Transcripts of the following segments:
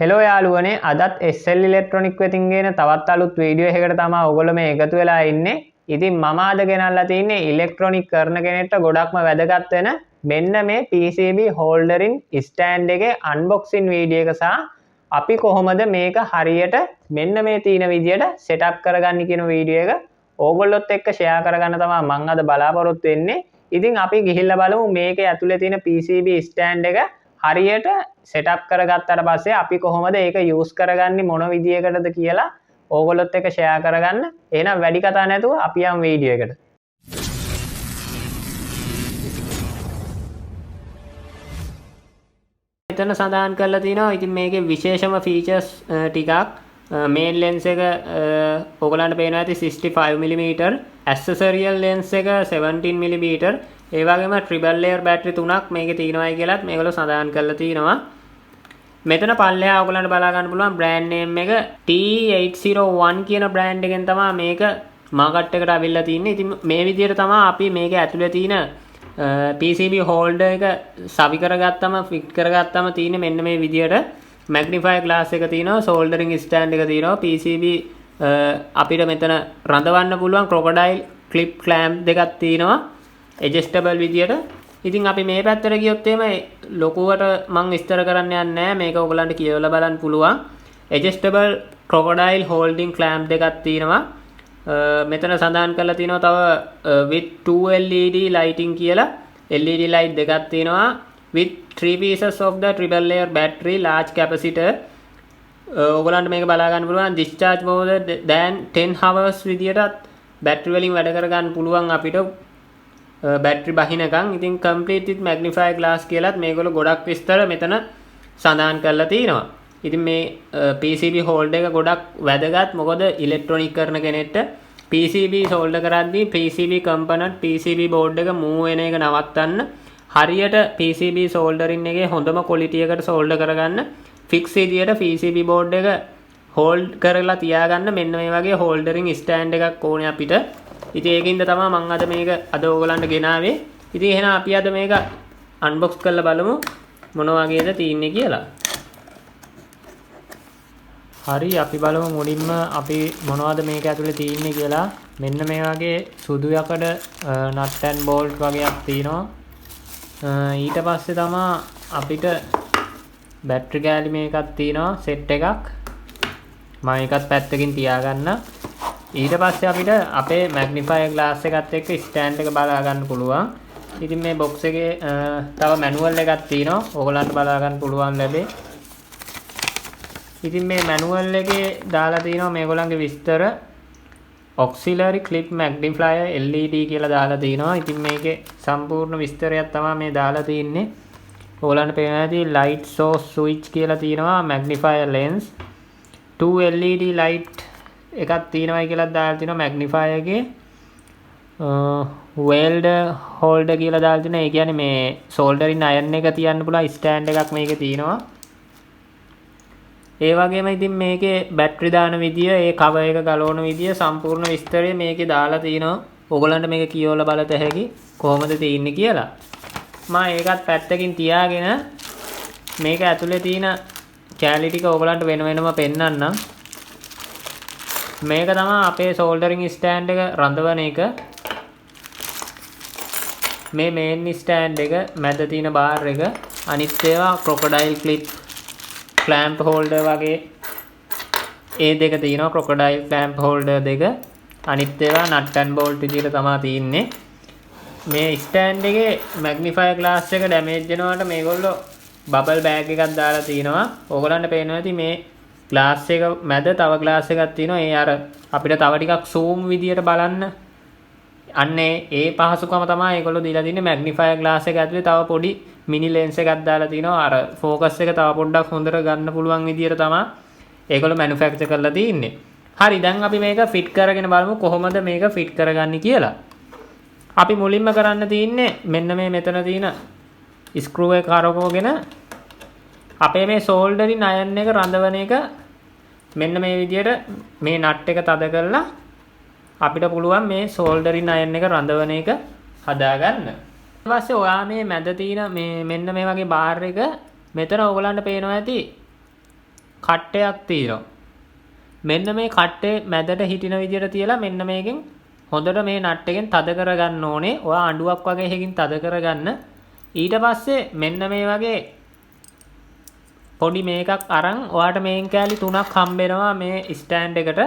Hello යාළුවනේ අදත් SL electronic වෙතින් ගෙන තවත් අලුත් වීඩියෝ එකකට තමයි ඔයගොල්ලෝ මේ එකතු වෙලා ඉන්නේ. ඉතින් මම අද ගෙනල්ලා තින්නේ ඉලෙක්ට්‍රොනික් කරන කෙනෙක්ට ගොඩක්ම වැදගත් වෙන මෙන්න මේ PCB හෝල්ඩරින් ස්ටෑන්ඩ් එකේ අන්බොක්සින් වීඩියෝ එක සහ අපි කොහොමද මේක හරියට මෙන්න මේ තියෙන විදියට සෙටප් කරගන්නේ කියන වීඩියෝ එක ඕගොල්ලොත් එක්ක ෂෙයා කරගන්න තමයි මම අද බලාපොරොත්තු වෙන්නේ. ඉතින් අපි ගිහිල්ලා බලමු මේකේ ඇතුලේ තියෙන PCB ස්ටෑන්ඩ් එක හරියට සෙටප් කරගත්තට පස්සේ අපි කොහොමද ඒක යූස් කරගන්නේ මොන විදියකටද කියලා ඕගොල්ලොත් එක්ක ෂෙයා කරගන්න. එහෙනම් වැඩි කතා නැතුව අපි යමු වීඩියෝ එකට. මෙතන සඳහන් කරලා තිනවා ඉතින් මේකේ විශේෂම ෆීචර්ස් ටිකක් මේන් ලෙන්ස් එක ඕගලන්ට පේනවා ඇති 65mm ඇක්සසරියල් ලෙන්ස් එක 17mm ඒ වගේම ට්‍රිපල් ලේයර් බැටරි තුනක් මේකේ තියෙනවායි කියලාත් මේගොල්ලෝ සඳහන් කරලා තිනවා. මෙතන පල්ලෙහා ඔයගලන්ට බලා ගන්න පුළුවන් බ්‍රෑන්ඩ් නේම් එක T801 කියන බ්‍රෑන්ඩ් එකෙන් තමයි මේක මාකට් එකට අවිල්ලා තින්නේ. ඉතින් මේ විදිහට තමයි අපි මේක ඇතුලේ තියෙන PCB හෝල්ඩර් එක සවි කරගත්තම ෆිට කරගත්තම තියෙන්නේ මෙන්න මේ විදිහට මැග්නිෆයර් ග්ලාස් එක තියෙනවා, සෝල්ඩරින් ස්ටෑන්ඩ් එක තියෙනවා, PCB අපිට මෙතන රඳවන්න පුළුවන් ක්‍රොකොඩයිල් ක්ලිප් ක්ලෑම්ප් දෙකක් තියෙනවා ඇඩ්ජස්ටබල් විදියට. ඉතින් අපි මේ පැත්තට ගියොත් එහෙම ලොකුවට මම විස්තර කරන්න යන්නේ නැහැ. මේක ඔයගලන්ට කියවලා බලන්න පුළුවන්. ඇඩ්ජස්ටබල් ක්‍රොකොඩයිල් හෝල්ඩින් ක්ලෑම්ප් දෙකක් තියෙනවා. මෙතන සඳහන් කරලා තියෙනවා තව with 2 LED lighting කියලා LED light දෙකක් තියෙනවා with 3 pieces of the triple layer battery large capacitor. ඔයගලන්ට මේක බලා ගන්න පුළුවන් discharge more than 10 hours විදියටත් battery වලින් වැඩ කර ගන්න පුළුවන් අපිට බැටරි බහිනකම්. ඉතින් complete with magnifying glass කියලාත් මේගොල්ලෝ ගොඩක් විස්තර මෙතන සඳහන් කරලා තියෙනවා. ඉතින් මේ PCB හෝල්ඩර් එක ගොඩක් වැදගත්. මොකද ඉලෙක්ට්‍රොනික කරන කෙනෙක්ට PCB සෝල්ඩර් කරද්දී PCB component PCB board එක move වෙන එක නවත්තන්න හරියට PCB සෝල්ඩරින් එකේ හොඳම quality එකට සෝල්ඩර් කරගන්න fix විදියට PCB board එක hold කරලා තියාගන්න මෙන්න මේ වගේ හෝල්ඩරින් ස්ටෑන්ඩ් එකක් ඕනේ අපිට. ඉතින් ඒකින්ද තමයි මම අද මේක අද ඕගලන්ට ගෙනාවේ. ඉතින් එහෙනම් අපි අද මේක unbox කරලා බලමු මොන වගේද තියෙන්නේ කියලා. හරි අපි බලමු මුලින්ම අපි මොනවද මේක ඇතුලේ තියෙන්නේ කියලා. මෙන්න මේ වගේ සුදු යකඩ නට් ඇන්ඩ් බෝල්ට් වගේක් තියෙනවා. ඊට පස්සේ තමයි අපිට බැටරි කෑලි මේකක් තියෙනවා සෙට් එකක්. මම ඒකත් පැත්තකින් තියාගන්න. ඊට පස්සේ අපිට අපේ මැග්නිෆයර් ග්ලාස් එකත් එක්ක ස්ටෑන්ඩ් එක බලා ගන්න පුළුවන්. ඉතින් මේ බොක්ස් එකේ තව මැනුවල් එකක් තියෙනවා. ඕගලන්ට බලා ගන්න පුළුවන් ලැබේ. ඉතින් මේ මැනුවල් එකේ දාලා තියෙනවා මේගොල්ලන්ගේ විස්තර auxiliary clip magnifier LED කියලා දාලා තියෙනවා. ඉතින් මේකේ සම්පූර්ණ විස්තරයක් තමයි මේ දාලා තියෙන්නේ. ඕගොල්ලන්ට පේනවා ඇති light source switch කියලා තියෙනවා magnifier lens 2 LED light එකක් තියෙනවායි කියලා දාලා තියෙනවා magnifier එකේ welder holder කියලා දාලා තියෙනවා. ඒ කියන්නේ මේ soldering iron එක තියන්න පුළුවන් stand එකක් මේකේ තියෙනවා. ඒ වගේම ඉතින් මේකේ බැටරි දාන විදිය, ඒ කවර් එක ගලවන විදිය සම්පූර්ණ විස්තරය මේකේ දාලා තිනවා. ඕගලන්ට මේක කියවලා බලත හැකි කොහොමද තියෙන්නේ කියලා. මම ඒකත් පැත්තකින් තියාගෙන මේක ඇතුලේ තියෙන කැලි ටික ඕගලන්ට වෙන වෙනම පෙන්නන්නම්. මේක තමයි අපේ සෝල්ඩරින් ස්ටෑන්ඩ් එක රඳවන එක. මේ මේන් ස්ටෑන්ඩ් එක මැද තියෙන බාර් එක අනිත් ඒවා ක්‍රොකොඩයිල් ක්ලිප් ක්ලෑම්ප් හෝල්ඩර් වගේ ඒ දෙක තියෙනවා. ක්‍රොකොඩයිල් ක්ලෑම්ප් හෝල්ඩර් දෙක අනිත් ඒවා නට් ඇන්ඩ් බෝල්ට් විදියට තමයි තියෙන්නේ. මේ ස්ටෑන්ඩ් එකේ මැග්නිෆයර් ග්ලාස් එක ඩැමේජ් වෙනවට මේගොල්ලෝ බබල් බෑග් එකක් දාලා තිනවා. ඕගලන්ට පේනවා ඇති මේ ග්ලාස් එක මැද තව ග්ලාස් එකක් තියෙනවා. ඒ අර අපිට තව ටිකක් zoom විදියට බලන්න අන්නේ ඒ පහසුකම තමයි ඒගොල්ලෝ දීලා තින්නේ. මැග්නිෆයර් ග්ලාස් එක ඇතුලේ තව පොඩි මිනි ලෙන්ස් එකක් දාලා තිනවා. අර ફોකස් එක තව පොඩ්ඩක් හොඳට ගන්න පුළුවන් විදියට තමයි ඒගොල්ලෝ මැනුෆැක්චර් කරලා තින්නේ. හරි දැන් අපි මේක ෆිට කරගෙන බලමු කොහොමද මේක ෆිට කරගන්නේ කියලා. අපි මුලින්ම කරන්න තියෙන්නේ මෙන්න මේ මෙතන තියෙන ස්ක්‍රූ එක කරකවගෙන අපේ මේ සෝල්ඩරින් අයන් එක රඳවන එක මෙන්න මේ විදියට මේ නට් එක තද කරලා අපිට පුළුවන් මේ සෝල්ඩරින් අයන් එක රඳවන එක හදාගන්න. ඊට පස්සේ ඔයා මේ මැද තියෙන මේ මෙන්න මේ වගේ බාර් එක මෙතන ඕගලන්ට පේනවා ඇති කට්ටයක් තියෙනවා. මෙන්න මේ කට්ටේ මැදට හිටින විදියට තියලා මෙන්න මේකෙන් හොඳට මේ නට් එකෙන් තද කරගන්න ඕනේ. ඔයා අඬුවක් වගේ එකකින් තද කරගන්න. ඊට පස්සේ මෙන්න මේ වගේ පොඩි මේකක් අරන් ඔයාට මේන් කෑලි 3ක් හම්බ වෙනවා මේ ස්ටෑන්ඩ් එකට.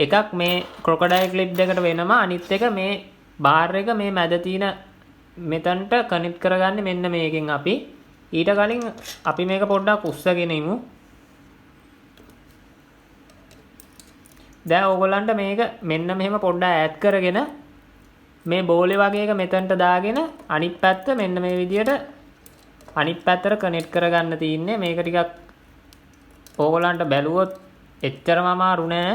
එකක් මේ ක්‍රොකොඩයිල් ක්ලිප් දෙකට වෙනම, අනිත් එක මේ බාර් එක මේ මැද තියෙන මෙතනට කනෙක්ට් කරගන්නේ මෙන්න මේකෙන් අපි. ඊට කලින් අපි මේක පොඩ්ඩක් උස්සගෙන ඉමු. දැන් ඕගොල්ලන්ට මේක මෙන්න මෙහෙම පොඩ්ඩක් ඈඩ් කරගෙන මේ බෝලේ වගේ එක මෙතනට දාගෙන අනිත් පැත්ත මෙන්න මේ විදියට අනිත් පැත්තට කනෙක්ට් කරගන්න තියෙන්නේ. මේක ටිකක් ඕගොල්ලන්ට බැලුවොත් එච්චරම අමාරු නෑ.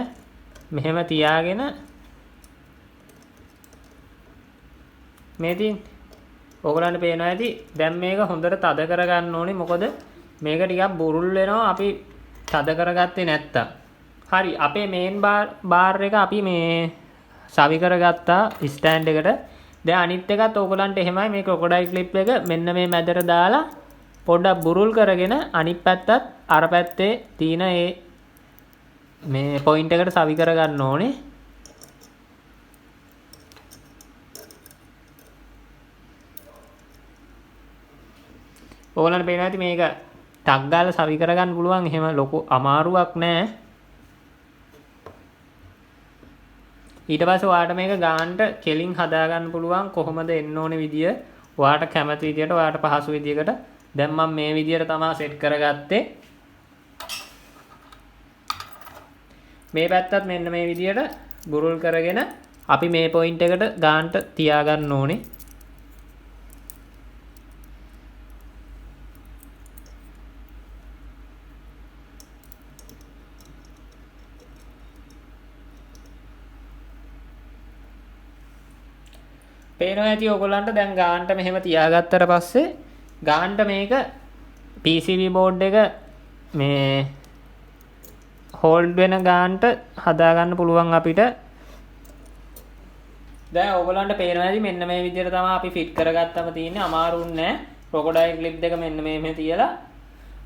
මෙහෙම තියාගෙන මේ තින් ඕගොල්ලන්ට පේනවා ඇති. දැන් මේක හොඳට තද කරගන්න ඕනේ. මොකද මේක ටිකක් බුරුල් වෙනවා අපි තද කරගත්තේ නැත්තම්. හරි, අපේ මේන් බාර් එක අපි මේ සවි කරගත්තා ස්ටෑන්ඩ් එකට. දැන් අනිත් එකත් ඕගොල්ලන්ට එහෙමයි මේ ක්‍රොකොඩයිල් ක්ලිප් එක මෙන්න මේ මැදට දාලා පොඩ්ඩක් බුරුල් කරගෙන අනිත් පැත්තත් අර පැත්තේ තියෙන මේ පොයින්ට් එකට සවි කරගන්න ඕනේ. ඕගොල්ලන්ට පේනවා ඇති මේක ටක් ගාලා සවි කරගන්න පුළුවන්. එහෙම ලොකු අමාරුවක් නෑ. ඊට පස්සේ ඔයාලට මේක ගානට කෙලින් හදාගන්න පුළුවන්. කොහොමද එන්න ඕනේ විදිය ඔයාලට කැමති විදියට ඔයාලට පහසු විදියකට. දැන් මම මේ විදියට තමයි සෙට් කරගත්තේ. මේ පැත්තත් මෙන්න මේ විදියට බුරුල් කරගෙන අපි මේ පොයින්ට් එකට ගානට තියාගන්න ඕනේ. පේනවා ඇති ඔයගොල්ලන්ට දැන් ගානට මෙහෙම තියාගත්තට පස්සේ ගානට මේක PCB බෝඩ් එක මේ හෝල්ඩ් වෙන ගානට හදාගන්න පුළුවන් අපිට. දැන් ඔයගොල්ලන්ට පේනවා ඇති මෙන්න මේ විදිහට තමයි අපි ෆිට කරගත්තම තියෙන්නේ. අමාරුුන්නේ නැහැ. ක්‍රොකොඩයිල් ක්ලිප් දෙක මෙන්න මේ තියලා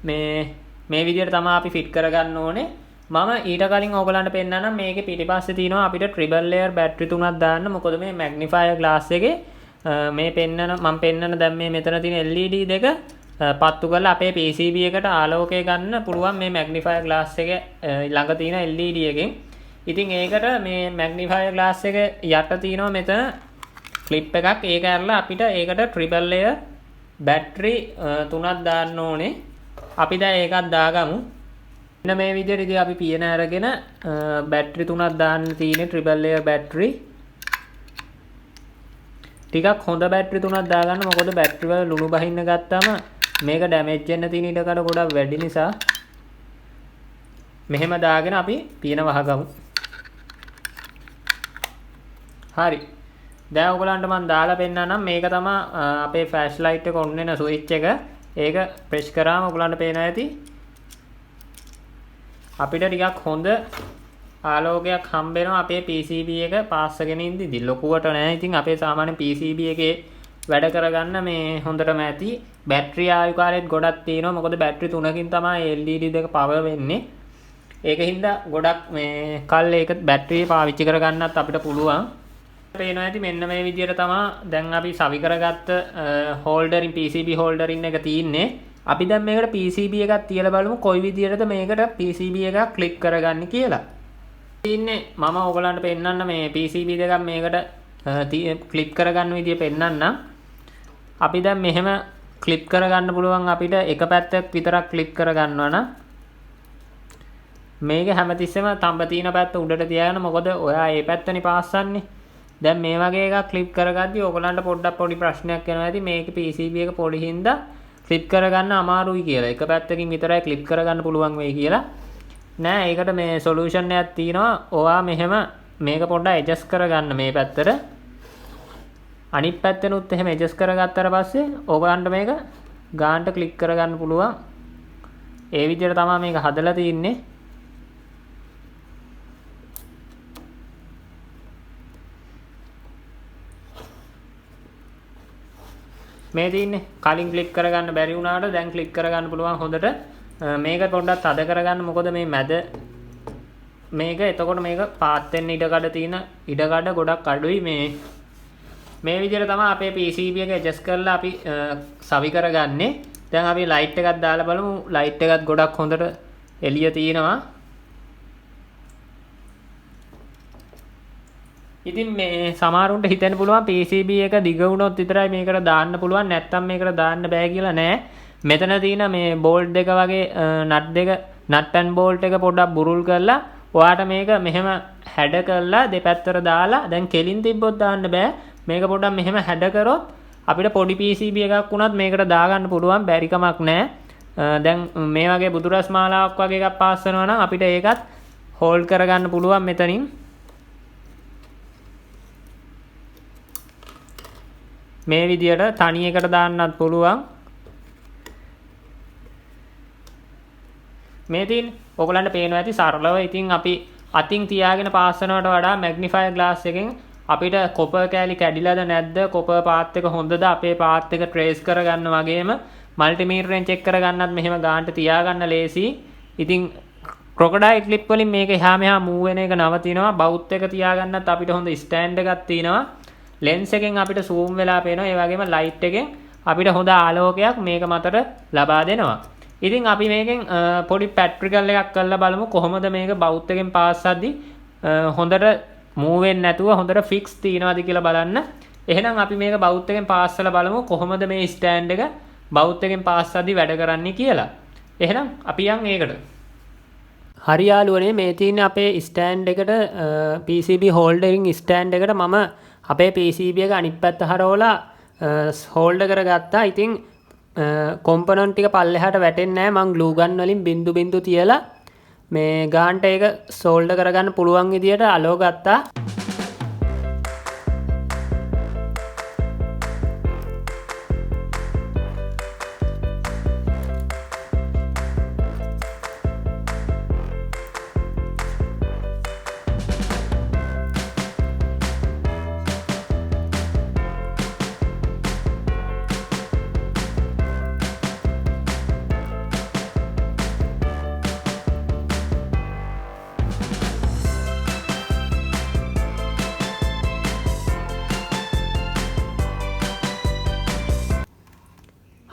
මේ විදිහට තමයි අපි ෆිට කරගන්න ඕනේ. මම ඊට කලින් ඕගොල්ලන්ට පෙන්නන්නම් මේකේ පිටිපස්සේ තියෙනවා අපිට ට්‍රිබල් ලේයර් බැටරි 3ක් දාන්න. මොකද මේ මැග්නිෆයර් ග්ලාස් එකේ මේ මම පෙන්නන දැන් මේ මෙතන තියෙන LED දෙක පත්තු කරලා අපේ PCB එකට ආලෝකය ගන්න පුළුවන් මේ මැග්නිෆයර් ග්ලාස් එක ළඟ තියෙන LED එකෙන්. ඉතින් ඒකට මේ මැග්නිෆයර් ග්ලාස් එක යට තියෙනවා මෙතන ක්ලිප් එකක්. ඒක ඇරලා අපිට ඒකට ට්‍රිබල් ලේයර් බැටරි 3ක් දාන්න ඕනේ. අපි දැන් ඒකත් දාගමු. මෙන්න මේ විදිහට ඉතින් අපි පියන අරගෙන බැටරි 3ක් දාන්න තියෙන්නේ ට්‍රිබල් ලේයර් බැටරි. ටිකක් හොඳ බැටරි 3ක් දාගන්න. මොකද බැටරි වල ලුණු බහින්න ගත්තාම මේක ඩැමේජ් වෙන්න තියෙන ඉඩකඩ ගොඩක් වැඩි නිසා මෙහෙම දාගෙන අපි පියන වහගමු. හරි. දැන් ඔයගලන්ට මම දාලා පෙන්නන්නම්. මේක තමයි අපේ ෆ්ලෑෂ් ලයිට් එක ඔන් වෙන ස්විච් එක. ඒක ප්‍රෙස් කරාම ඔයගලන්ට පේනවා ඇති අපිට ටිකක් හොඳ ආලෝකයක් හම්බ වෙනවා අපේ PCB එක පාස්සගෙන ඉඳිදි. ලොකුවට නෑ. ඉතින් අපේ සාමාන්‍ය PCB එකේ වැඩ කරගන්න මේ හොඳටම ඇති. බැටරි ආයු කාලෙත් ගොඩක් තියෙනවා. මොකද බැටරි 3කින් තමයි LED දෙක පවර් වෙන්නේ. ඒකින්ද ගොඩක් මේ කල් ඒක බැටරිය පාවිච්චි කරගන්නත් අපිට පුළුවන්. පේනවා ඇති මෙන්න මේ විදිහට තමයි දැන් අපි සවි කරගත්ත හෝල්ඩරින් PCB හෝල්ඩරින් එක තියෙන්නේ. අපි දැන් මේකට PCB එකක් තියලා බලමු කොයි විදිහටද මේකට PCB එකක් ක්ලික් කරගන්නේ කියලා. ඉන්නේ මම ඔයගලන්ට පෙන්නන්න මේ PCB දෙකක් මේකට ක්ලික් කරගන්න විදිය පෙන්නන්න. අපි දැන් මෙහෙම ක්ලික් කරගන්න පුළුවන් අපිට එක පැත්තක් විතරක් ක්ලික් කරගන්නවා නම් මේක හැමතිස්සෙම තඹ තියෙන පැත්ත උඩට තියාගන්න. මොකද ඔයා මේ පැත්තනේ පාස්සන්නේ. දැන් මේ වගේ එකක් ක්ලික් කරගද්දි ඔයගලන්ට පොඩ්ඩක් පොඩි ප්‍රශ්නයක් එනවා ඇති. මේකේ PCB එක පොඩි හින්දා ක්ලිප් කරගන්න අමාරුයි කියලා. එක පැත්තකින් විතරයි ක්ලිප් කරගන්න පුළුවන් වෙයි කියලා. නෑ, ඒකට මේ සොලියුෂන් එකක් තියෙනවා. ඔයා මෙහෙම මේක පොඩ්ඩක් ඇඩ්ජස්ට් කරගන්න මේ පැත්තට. අනිත් පැත්තෙනුත් එහෙම ඇඩ්ජස්ට් කරගත්තාට පස්සේ ඔයගලන්ට මේක ගානට ක්ලික් කරගන්න පුළුවන්. ඒ විදිහට තමයි මේක හදලා තියෙන්නේ. මේ තියෙන්නේ කලින් ක්ලික් කරගන්න බැරි වුණාට දැන් ක්ලික් කරගන්න පුළුවන් හොඳට. මේක පොඩ්ඩක් තද කරගන්න. මොකද මේ මැද මේක එතකොට මේක පාත් වෙන්න ඉඩකඩ තියෙන ඉඩකඩ ගොඩක් අඩුයි. මේ විදිහට තමයි අපේ PCB එක ඇඩ්ජස්ට් කරලා අපි සවි කරගන්නේ. දැන් අපි ලයිට් එකක් දාලා බලමු. ලයිට් එකත් ගොඩක් හොඳට එළිය තියෙනවා. ඉතින් මේ සමහරුන්ට හිතෙන්න පුළුවන් PCB එක දිග වුණොත් විතරයි මේකට දාන්න පුළුවන්, නැත්නම් මේකට දාන්න බෑ කියලා. නෑ. මෙතන තියෙන මේ බෝල්ට් දෙක වගේ නට් ඇන්ඩ් බෝල්ට් එක පොඩ්ඩක් බුරුල් කරලා ඔයාට මේක මෙහෙම හැඩ කරලා දෙපැත්තට දාලා, දැන් කෙලින් තිබ්බොත් දාන්න බෑ. මේක පොඩ්ඩක් මෙහෙම හැඩ කරොත් අපිට පොඩි PCB එකක් වුණත් මේකට දාගන්න පුළුවන්, බැරි කමක් නෑ. දැන් මේ වගේ බුදුරස් මාලාවක් වගේ එකක් පාස් වෙනවා නම් අපිට ඒකත් හෝල්ඩ් කරගන්න පුළුවන් මෙතනින්. මේ විදියට තනි එකට දාන්නත් පුළුවන්. මේ තින් ඔයගලන්ට පේනවා ඇති සරලව. ඉතින් අපි අතින් තියාගෙන පාස් කරනවට වඩා මැග්නිෆයර් ග්ලාස් එකෙන් අපිට කොපර් කෑලි කැඩිලාද නැද්ද, කොපර් පාත් එක හොඳද, අපේ පාත් එක ට්‍රේස් කරගන්න වගේම මල්ටිමීටරෙන් චෙක් කරගන්නත් මෙහෙම ගානට තියාගන්න ලේසි. ඉතින් ක්‍රොකොඩයිල් ක්ලිප් වලින් මේක එහා මෙහා මූව් වෙන එක නවතිනවා. බවුත් එක තියාගන්නත් අපිට හොඳ ස්ටෑන්ඩ් එකක් තියෙනවා. ලෙන්ස් එකෙන් අපිට zoom වෙලා පේනවා. ඒ වගේම ලයිට් එකෙන් අපිට හොඳ ආලෝකයක් මේක මතට ලබා දෙනවා. ඉතින් අපි මේකෙන් පොඩි පැට්‍රිකල් එකක් කරලා බලමු කොහොමද මේක බවුත් එකෙන් පාස් කරද්දි හොඳට මූව් වෙන්නේ නැතුව හොඳට ෆික්ස් තියනවාද කියලා බලන්න. එහෙනම් අපි මේක බවුත් එකෙන් පාස් කරලා බලමු කොහොමද මේ ස්ටෑන්ඩ් එක බවුත් එකෙන් පාස් කරද්දි වැඩ කරන්නේ කියලා. එහෙනම් අපි යන් ඒකට. හරි යාළුවනේ, මේ තියෙන අපේ ස්ටෑන්ඩ් එකට PCB හෝල්ඩරින් ස්ටෑන්ඩ් එකට මම අපේ PCB එක අනිත් පැත්ත හරවලා හෝල්ඩ් කරගත්තා. ඉතින් කොම්පොනන්ට් ටික පල්ලෙහාට වැටෙන්නේ නැහැ. මං ග්ලූ ගන් වලින් බින්දු බින්දු තියලා මේ ගාන්ට ඒක සෝල්ඩර් කරගන්න පුළුවන් විදියට අලෝ ගත්තා.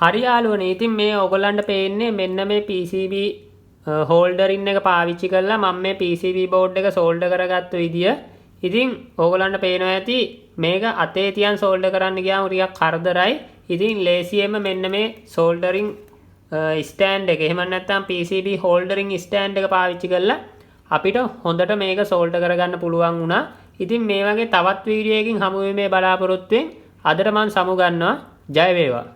හරි යාළුවනේ, ඉතින් මේ ඔයගොල්ලන්ට පේන්නේ මෙන්න මේ PCB හෝල්ඩරින් එක පාවිච්චි කරලා මම මේ PCB බෝඩ් එක සෝල්ඩර් කරගත්ත විදිය. ඉතින් ඔයගොල්ලන්ට පේනවා ඇති මේක අතේ තියන් සෝල්ඩර් කරන්න ගියාම ටිකක් කරදරයි. ඉතින් ලේසියෙන්ම මෙන්න මේ සෝල්ඩරින් ස්ටෑන්ඩ් එක, එහෙම නැත්නම් PCB හෝල්ඩරින් ස්ටෑන්ඩ් එක පාවිච්චි කරලා අපිට හොඳට මේක සෝල්ඩර් කරගන්න පුළුවන් වුණා. ඉතින් මේ වගේ තවත් වීඩියෝ එකකින් හමු වෙමේ බලාපොරොත්තු වෙමින් අදට මම සමු ගන්නවා. ජය වේවා.